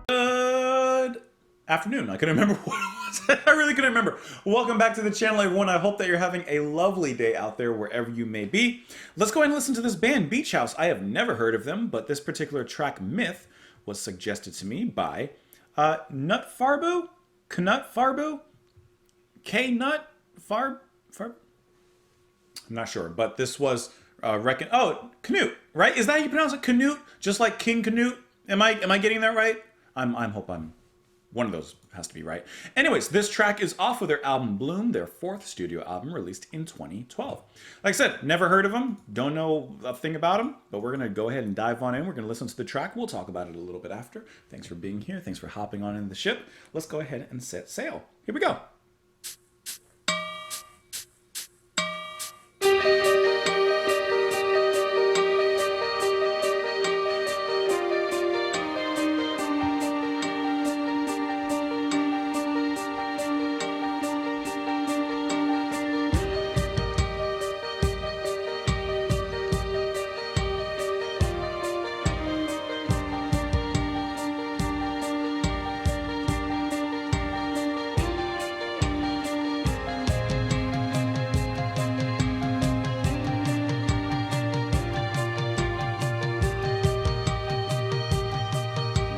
Good afternoon. I couldn't remember what it was. I really couldn't remember. Welcome back to the channel, everyone. I hope that you're having a lovely day out there wherever you may be. Let's go ahead and listen to this band, Beach House. I have never heard of them, but this particular track, Myth, was suggested to me by Nut Farbu? Knut Farbu? K-Nut? Farb? I'm not sure, but this was Canute, right? Is that how you pronounce it? Canute? Just like King Canute? Am I getting that right? I hope I'm one of those has to be right. Anyways, this track is off of their album Bloom, their fourth studio album released in 2012. Like I said, never heard of them, don't know a thing about them, but we're gonna go ahead and dive on in. We're gonna listen to the track. We'll talk about it a little bit after. Thanks for being here. Thanks for hopping on into the ship. Let's go ahead and set sail. Here we go.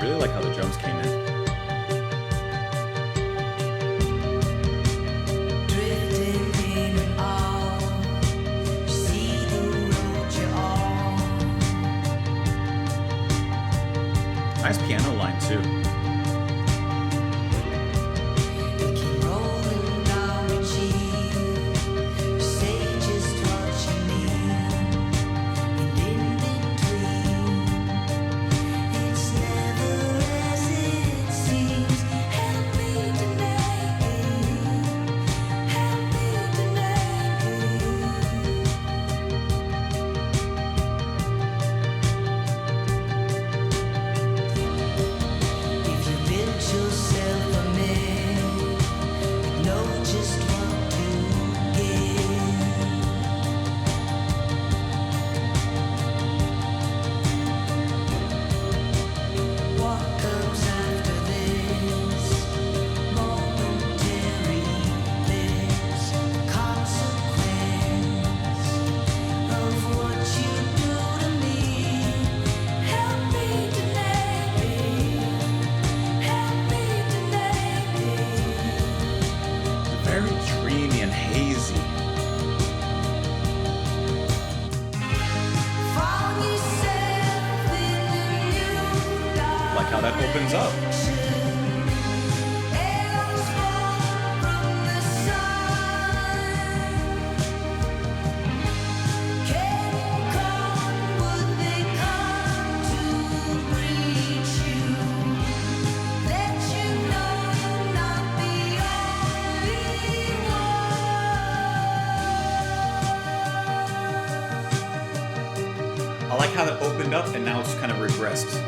Really like how the drums came in. Nice piano line too. How that opens up. I like how that opened up and now it's kind of regressed.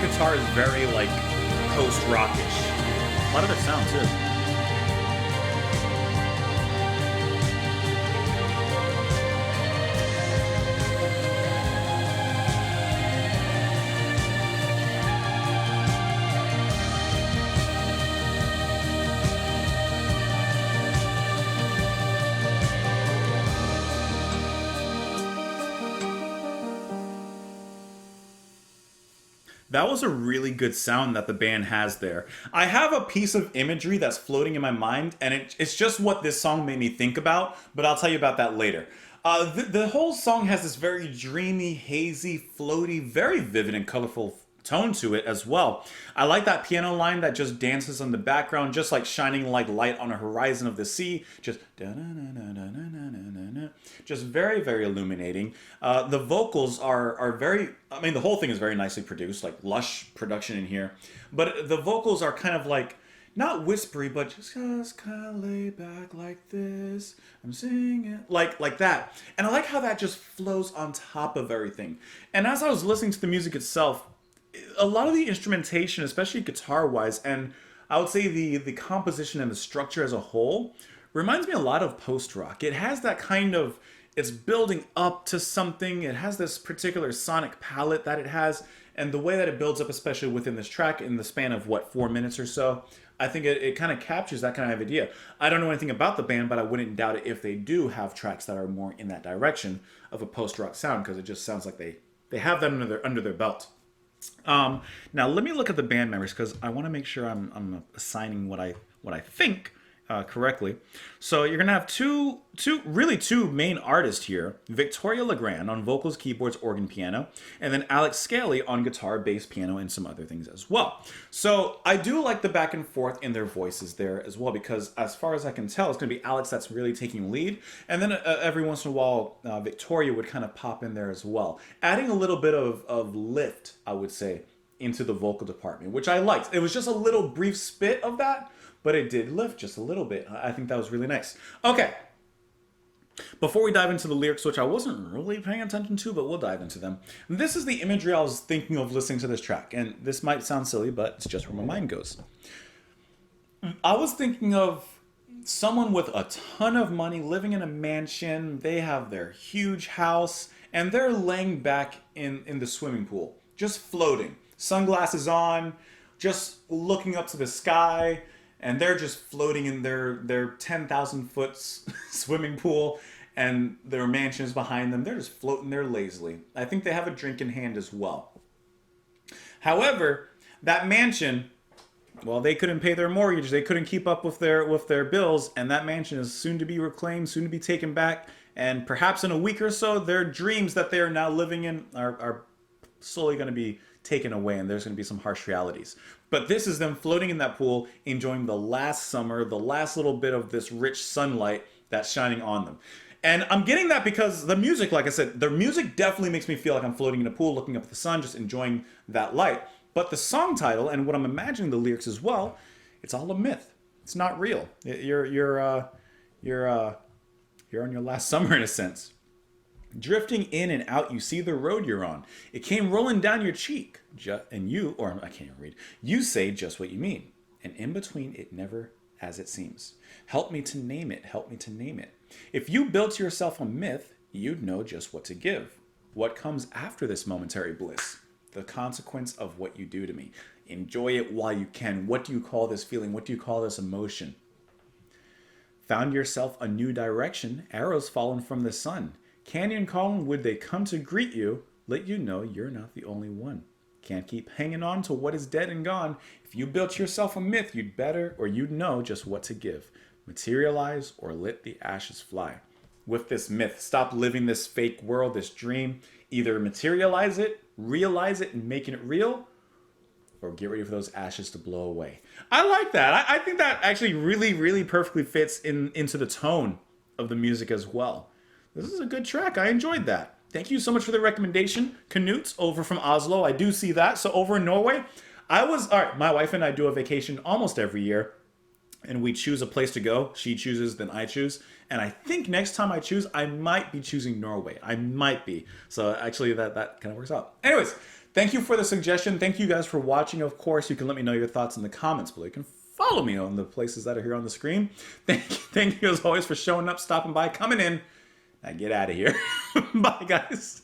Guitar is very like post-rockish. A lot of it sound too. That was a really good sound that the band has there. I have a piece of imagery that's floating in my mind, and it's just what this song made me think about, but I'll tell you about that later. The whole song has this very dreamy, hazy, floaty, very vivid and colorful tone to it as well. I like that piano line that just dances on the background, just like shining like light on a horizon of the sea. Just very, very illuminating. The vocals are very. I mean, the whole thing is very nicely produced, like lush production in here. But the vocals are kind of like not whispery, but just kind of lay back like this. I'm singing like that, and I like how that just flows on top of everything. And as I was listening to the music itself, a lot of the instrumentation, especially guitar wise, and I would say the composition and the structure as a whole, reminds me a lot of post rock. It has that kind of, it's building up to something. It has this particular sonic palette that it has, and the way that it builds up, especially within this track, in the span of what, 4 minutes or so. I think it kind of captures that kind of idea. I don't know anything about the band, but I wouldn't doubt it if they do have tracks that are more in that direction of a post rock sound, because it just sounds like they have that under their belt. Now let me look at the band members because I want to make sure I'm assigning what I think correctly. So you're gonna have two main artists here: Victoria Legrand on vocals, keyboards, organ, piano, and then Alex Scally on guitar, bass, piano, and some other things as well. So I do like the back and forth in their voices there as well, because as far as I can tell, it's gonna be Alex that's really taking lead, and then every once in a while Victoria would kind of pop in there as well, adding a little bit of lift, I would say, into the vocal department, which I liked. It was just a little brief spit of that, but it did lift just a little bit. I think that was really nice. Okay. Before we dive into the lyrics, which I wasn't really paying attention to, but we'll dive into them. This is the imagery I was thinking of listening to this track. And this might sound silly, but it's just where my mind goes. I was thinking of someone with a ton of money living in a mansion. They have their huge house, and they're laying back in the swimming pool, just floating. Sunglasses on, just looking up to the sky. And they're just floating in their 10,000 foot swimming pool, and their mansion is behind them. They're just floating there lazily. I think they have a drink in hand as well. However, that mansion, well, they couldn't pay their mortgage. They couldn't keep up with their bills, and that mansion is soon to be reclaimed, soon to be taken back. And perhaps in a week or so, their dreams that they are now living in are slowly going to be taken away, and there's going to be some harsh realities. But this is them floating in that pool, enjoying the last summer, the last little bit of this rich sunlight that's shining on them. And I'm getting that because the music, like I said, the music definitely makes me feel like I'm floating in a pool, looking up at the sun, just enjoying that light. But the song title, and what I'm imagining the lyrics as well, it's all a myth. It's not real. You're on your last summer in a sense. Drifting in and out, you see the road you're on. It came rolling down your cheek. And you, or I can't even read, you say just what you mean. And in between, it never as it seems. Help me to name it, help me to name it. If you built yourself a myth, you'd know just what to give. What comes after this momentary bliss? The consequence of what you do to me. Enjoy it while you can. What do you call this feeling? What do you call this emotion? Found yourself a new direction, arrows fallen from the sun. Canyon calling, would they come to greet you, let you know you're not the only one. Can't keep hanging on to what is dead and gone. If you built yourself a myth, you'd better, or you'd know just what to give. Materialize or let the ashes fly. With this myth, stop living this fake world, this dream. Either materialize it, realize it, and making it real, or get ready for those ashes to blow away. I like that. I think that actually really, really perfectly fits into the tone of the music as well. This is a good track. I enjoyed that. Thank you so much for the recommendation. Knut over from Oslo. I do see that. So over in Norway, all right, my wife and I do a vacation almost every year, and we choose a place to go. She chooses, then I choose. And I think next time I choose, I might be choosing Norway. I might be. So actually that kind of works out. Anyways, thank you for the suggestion. Thank you guys for watching. Of course, you can let me know your thoughts in the comments below. You can follow me on the places that are here on the screen. Thank you as always for showing up, stopping by, coming in. Now get out of here. Bye, guys.